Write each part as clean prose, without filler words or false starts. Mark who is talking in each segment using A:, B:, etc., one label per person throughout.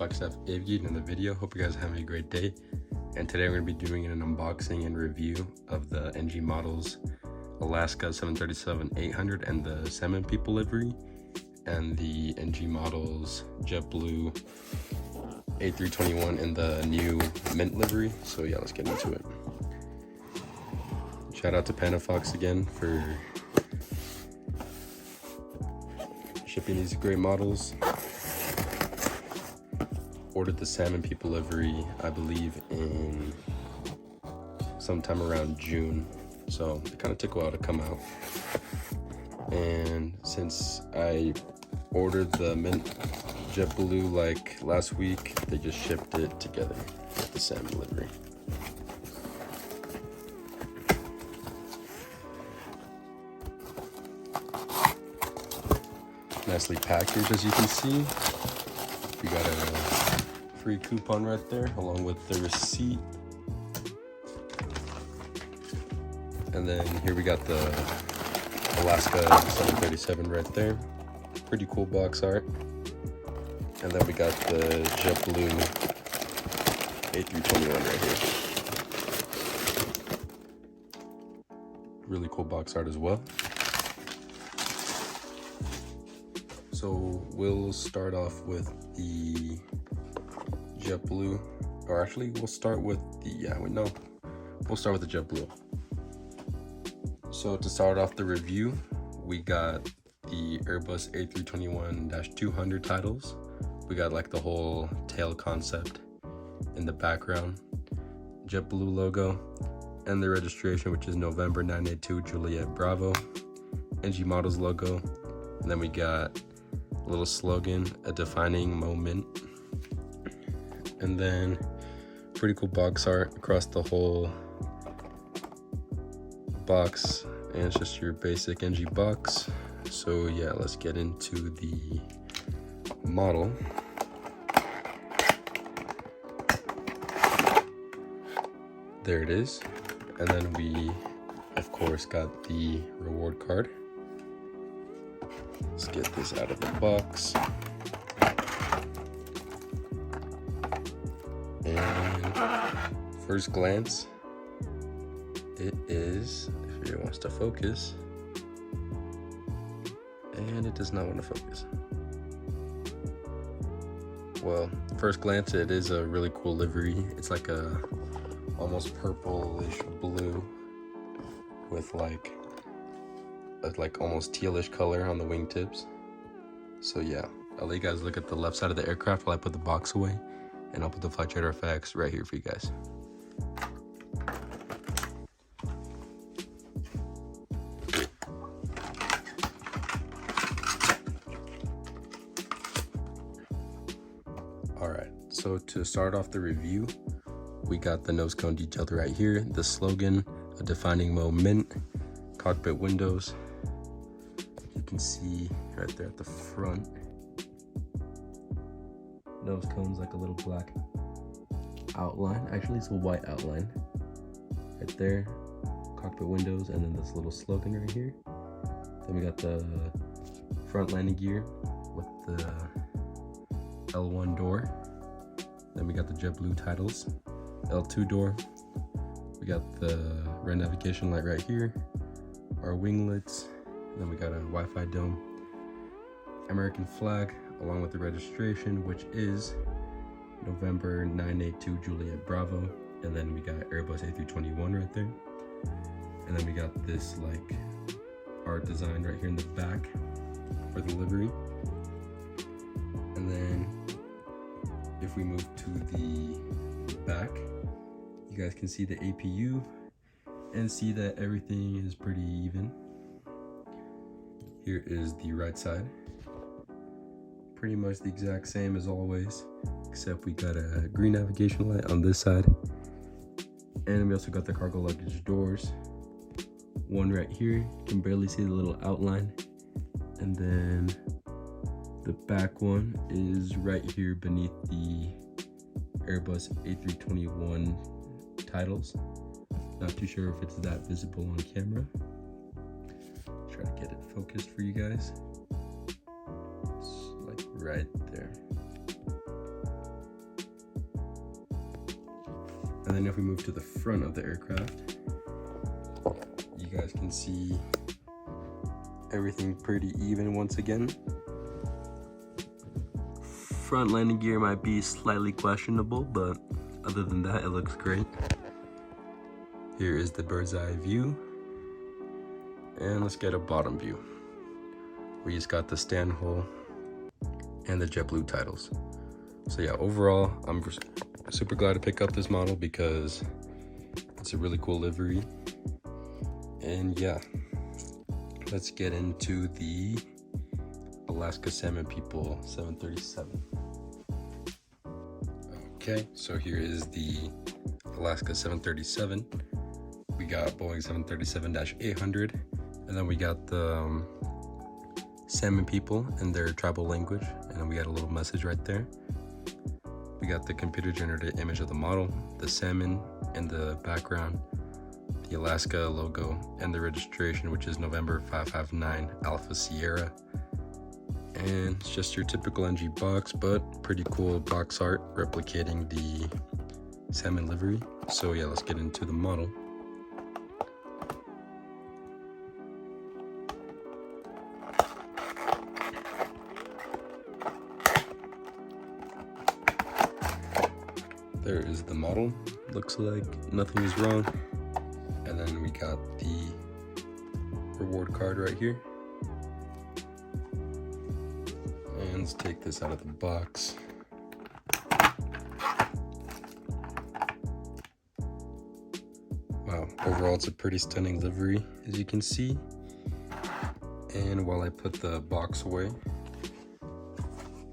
A: Flagstaff Aviate in the video. Hope you guys are having a great day. And today we're going to be doing an unboxing and review of the NG models Alaska 737-800 and the Salmon People livery, and the NG models JetBlue A321 in the new Mint livery. So yeah, let's get into it. Shout out to Panafox again for shipping these great models. Ordered the Salmon People livery, I believe, in sometime around June, so it kind of took a while to come out. And since I ordered the Mint JetBlue like last week, they just shipped it together with the Salmon livery. Nicely packaged, as you can see. We got a free coupon right there along with the receipt. And then here we got the Alaska 737 right there. Pretty cool box art. And then we got the JetBlue A321 right here. Really cool box art as well. So we'll start off with the JetBlue, or actually we'll start with the, we'll start with the JetBlue. So to start off the review, we got the Airbus A321-200 titles. We got like the whole tail concept in the background, JetBlue logo, and the registration, which is November 982 Juliet Bravo, NG Models logo. And then we got a little slogan, a defining moment. And then pretty cool box art across the whole box, and it's just your basic NG box. So yeah, let's get into the model. There it is. And then we of course got the reward card. Let's get this out of the box. And first glance, it is, if it wants to focus, and it does not want to focus. Well, first glance, it is a really cool livery. It's like a almost purplish blue with like almost tealish color on the wingtips. So yeah, I'll let you guys look at the left side of the aircraft while I put the box away, and I'll put the flight radar effects right here for you guys. Alright, so to start off the review, we got the nose cone detailed right here, the slogan, a defining moment, cockpit windows. You can see right there at the front, nose cone's like a little black outline. Actually, it's a white outline right there, cockpit windows, and then this little slogan right here. Then we got the front landing gear with the L1 door. Then we got the JetBlue titles, L2 door. We got the red navigation light right here, our winglets. Then we got a Wi-Fi dome, American flag, along with the registration, which is November 982 Juliet Bravo. And then we got Airbus A321 right there. And then we got this like art design right here in the back for the livery. And then if we move to the back, you guys can see the APU and see that everything is pretty even. Here is the right side. Pretty much the exact same as always, except we got a green navigation light on this side. And we also got the cargo luggage doors. One right here, you can barely see the little outline. And then the back one is right here beneath the Airbus A321 titles. Not too sure if it's that visible on camera. Try to get it focused for you guys. It's like right there. And then if we move to the front of the aircraft, you guys can see everything pretty even once again. Front landing gear might be slightly questionable, but other than that, it looks great. Here is the bird's eye view. And let's get a bottom view. We just got the stand hole and the JetBlue titles. So yeah, overall, I'm super glad to pick up this model because it's a really cool livery. And yeah, let's get into the Alaska Salmon People 737. Okay, so here is the Alaska 737. We got Boeing 737-800, and then we got the Salmon People in their tribal language, and then we got a little message right there. We got the computer generated image of the model, the salmon in the background, the Alaska logo, and the registration, which is November 559 Alpha Sierra. And it's just your typical NG box, but pretty cool box art replicating the salmon livery. So yeah, let's get into the model. There is the model. Looks like nothing is wrong. And then we got the reward card right here. And let's take this out of the box. Wow, overall it's a pretty stunning livery, as you can see. And while I put the box away,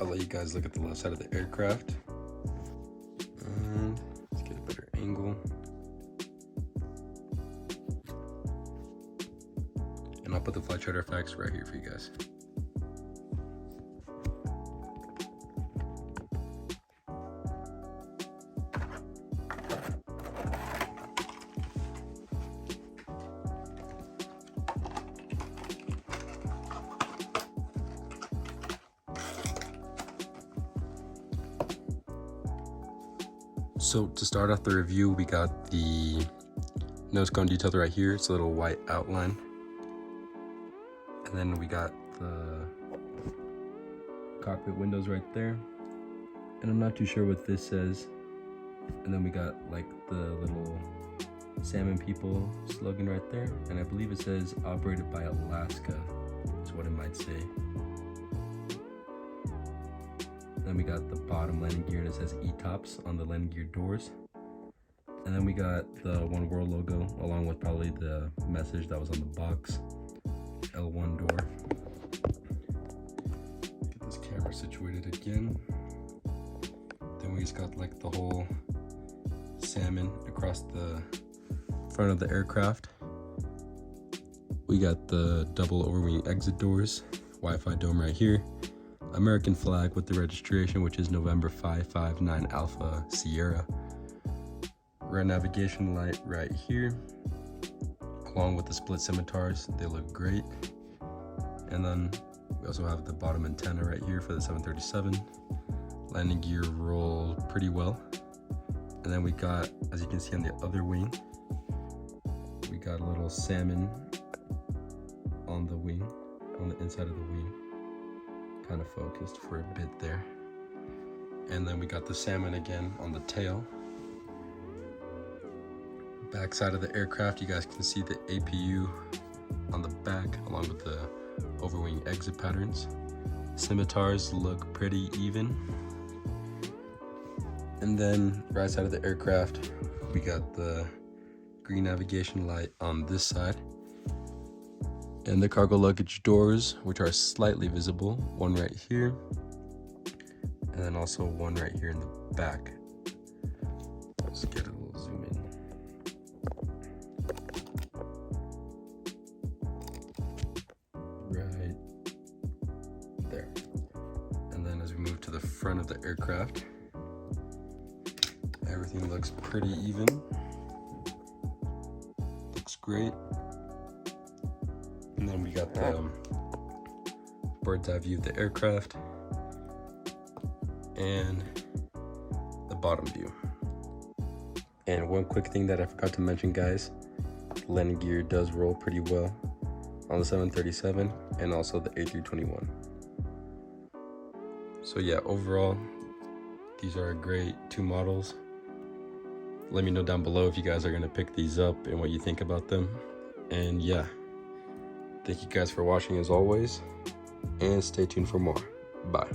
A: I'll let you guys look at the left side of the aircraft. And let's get a better angle. And I'll put the flight charter facts right here for you guys. So to start off the review, we got the nose cone detailed right here. It's a little white outline. And then we got the cockpit windows right there. And I'm not too sure what this says. And then we got like the little Salmon People slogan right there. And I believe it says operated by Alaska is what it might say. Then we got the bottom landing gear and it says ETOPS on the landing gear doors. And then we got the One World logo along with probably the message that was on the box. L1 door. Get this camera situated again. Then we just got like the whole salmon across the front of the aircraft. We got the double overwing exit doors, Wi-Fi dome right here. American flag with the registration, which is November 559 Alpha Sierra. Red navigation light right here, along with the split scimitars. They look great. And then we also have the bottom antenna right here for the 737. Landing gear roll pretty well. And then we got, as you can see on the other wing, we got a little salmon on the wing, on the inside of the wing. Kind of focused for a bit there. And then we got the salmon again on the tail. Back side of the aircraft, you guys can see the APU on the back along with the overwing exit patterns. Scimitars look pretty even. And then right side of the aircraft, we got the green navigation light on this side. And the cargo luggage doors, which are slightly visible, one right here, and then also one right here in the back. Let's get a little zoom in. Right there. And then as we move to the front of the aircraft, everything looks pretty even. Looks great. And then we got the bird's eye view of the aircraft and the bottom view. And one quick thing that I forgot to mention, guys, landing gear does roll pretty well on the 737 and also the A321. So yeah, overall, these are great 2 models. Let me know down below if you guys are gonna pick these up and what you think about them. And yeah, thank you guys for watching as always, and stay tuned for more. Bye.